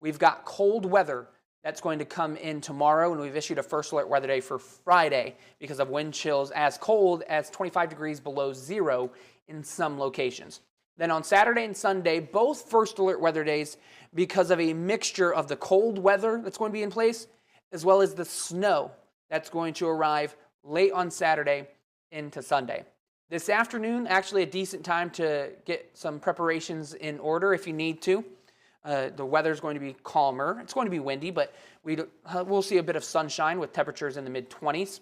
we've got cold weather that's going to come in tomorrow, and we've issued a first alert weather day for Friday because of wind chills as cold as 25 degrees below zero in some locations. Then on Saturday and Sunday, both first alert weather days because of a mixture of the cold weather that's going to be in place as well as the snow that's going to arrive late on Saturday into Sunday. This afternoon, actually a decent time to get some preparations in order if you need to. The weather's going to be calmer. It's going to be windy, but we'll see a bit of sunshine with temperatures in the mid-20s.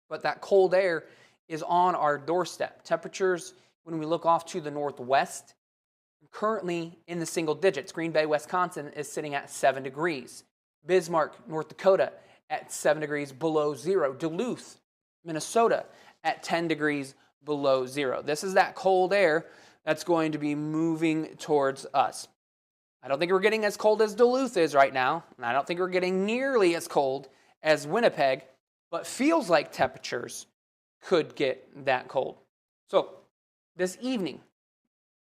But that cold air is on our doorstep. Temperatures, when we look off to the northwest, currently in the single digits. Green Bay, Wisconsin is sitting at 7 degrees. Bismarck, North Dakota at 7 degrees below zero. Duluth, Minnesota at 10 degrees below zero. This is that cold air that's going to be moving towards us. I don't think we're getting as cold as Duluth is right now, and I don't think we're getting nearly as cold as Winnipeg, but feels like temperatures could get that cold. So this evening,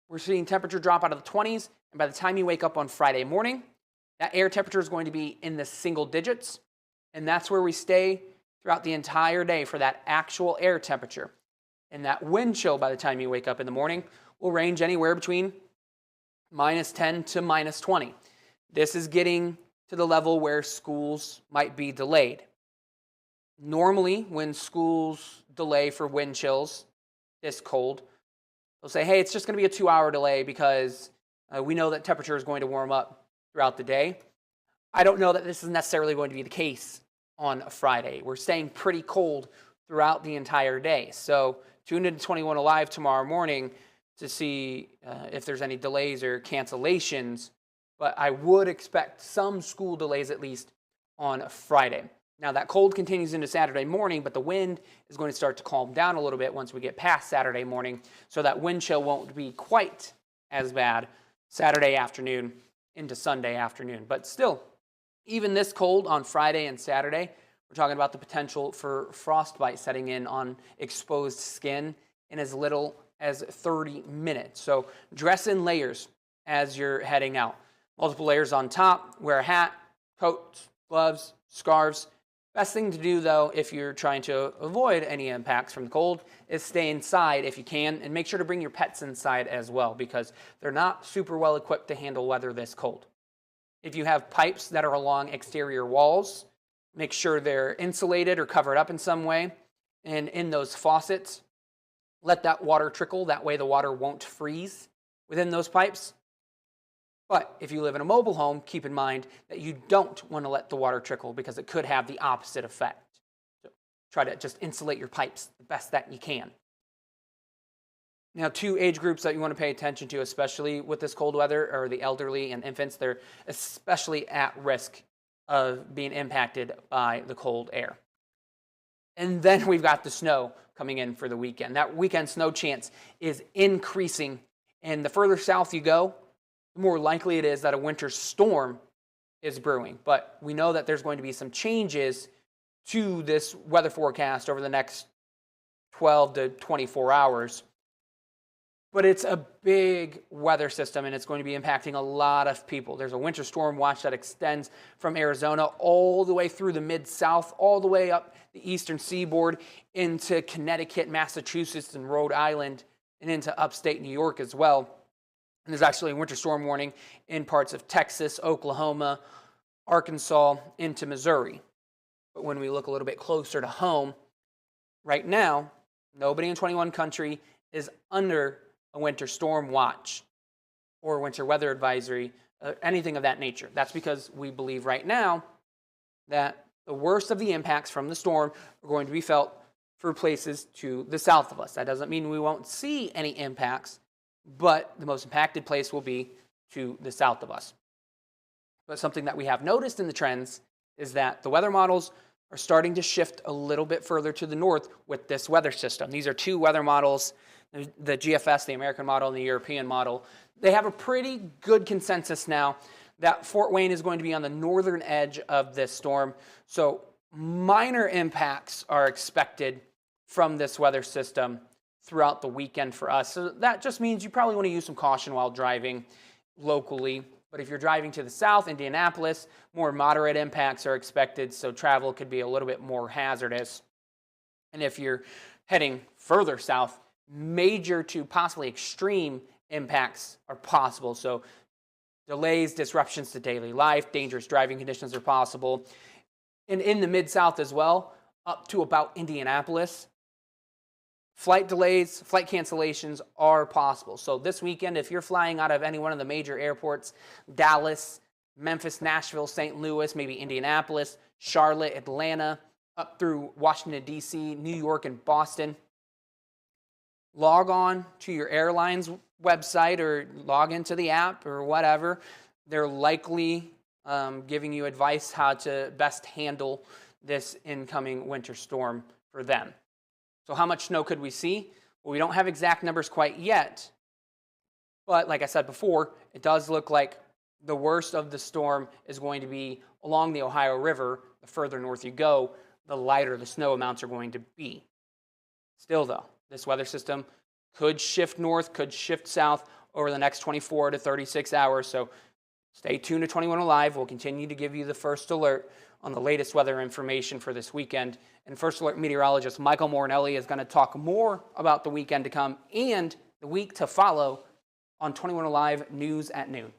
we're seeing temperature drop out of the 20s, and by the time you wake up on Friday morning, that air temperature is going to be in the single digits, and that's where we stay throughout the entire day for that actual air temperature. And that wind chill by the time you wake up in the morning will range anywhere between -10 to -20. This is getting to the level where schools might be delayed. Normally, when schools delay for wind chills this cold, they'll say, hey, it's just going to be a 2-hour delay because we know that temperature is going to warm up throughout the day. I don't know that this is necessarily going to be the case on a Friday. We're staying pretty cold throughout the entire day. So tune into 21Alive tomorrow morning to see if there's any delays or cancellations. But I would expect some school delays at least on Friday. Now that cold continues into Saturday morning, but the wind is going to start to calm down a little bit once we get past Saturday morning. So that wind chill won't be quite as bad Saturday afternoon into Sunday afternoon. But still, even this cold on Friday and Saturday, we're talking about the potential for frostbite setting in on exposed skin in as little as 30 minutes. So dress in layers as you're heading out. Multiple layers on top, wear a hat, coats, gloves, scarves. Best thing to do, though, if you're trying to avoid any impacts from the cold, is stay inside if you can, and make sure to bring your pets inside as well, because they're not super well equipped to handle weather this cold. If you have pipes that are along exterior walls, make sure they're insulated or covered up in some way. And in those faucets, let that water trickle. That way the water won't freeze within those pipes. But if you live in a mobile home, keep in mind that you don't want to let the water trickle because it could have the opposite effect. So try to just insulate your pipes the best that you can. Now, 2 age groups that you want to pay attention to, especially with this cold weather, are the elderly and infants. They're especially at risk of being impacted by the cold air. And then we've got the snow coming in for the weekend. That weekend snow chance is increasing. And the further south you go, the more likely it is that a winter storm is brewing. But we know that there's going to be some changes to this weather forecast over the next 12 to 24 hours. But it's a big weather system, and it's going to be impacting a lot of people. There's a winter storm watch that extends from Arizona all the way through the Mid-South, all the way up the eastern seaboard into Connecticut, Massachusetts, and Rhode Island, and into upstate New York as well. And there's actually a winter storm warning in parts of Texas, Oklahoma, Arkansas, into Missouri. But when we look a little bit closer to home, right now, nobody in 21 country is under a winter storm watch or winter weather advisory, anything of that nature. That's because we believe right now that the worst of the impacts from the storm are going to be felt for places to the south of us. That doesn't mean we won't see any impacts, but the most impacted place will be to the south of us. But something that we have noticed in the trends is that the weather models are starting to shift a little bit further to the north with this weather system. These are 2 weather models, the GFS, the American model, and the European model. They have a pretty good consensus now that Fort Wayne is going to be on the northern edge of this storm. So minor impacts are expected from this weather system throughout the weekend for us. So that just means you probably want to use some caution while driving locally But if you're driving to the south, Indianapolis, more moderate impacts are expected, so travel could be a little bit more hazardous. And if you're heading further south, major to possibly extreme impacts are possible. So delays, disruptions to daily life, dangerous driving conditions are possible. And in the Mid-South as well, up to about Indianapolis, flight delays, flight cancellations are possible. So this weekend, if you're flying out of any one of the major airports, Dallas, Memphis, Nashville, St. Louis, maybe Indianapolis, Charlotte, Atlanta, up through Washington, D.C., New York, and Boston, log on to your airline's website or log into the app or whatever. They're likely giving you advice how to best handle this incoming winter storm for them. So how much snow could we see? Well, we don't have exact numbers quite yet, but like I said before, it does look like the worst of the storm is going to be along the Ohio River. The further north you go, the lighter the snow amounts are going to be. Still though, this weather system could shift north, could shift south over the next 24 to 36 hours, so stay tuned to 21 Alive. We'll continue to give you the first alert on the latest weather information for this weekend. And First Alert meteorologist Michael Morinelli is going to talk more about the weekend to come and the week to follow on 21 Alive News at Noon.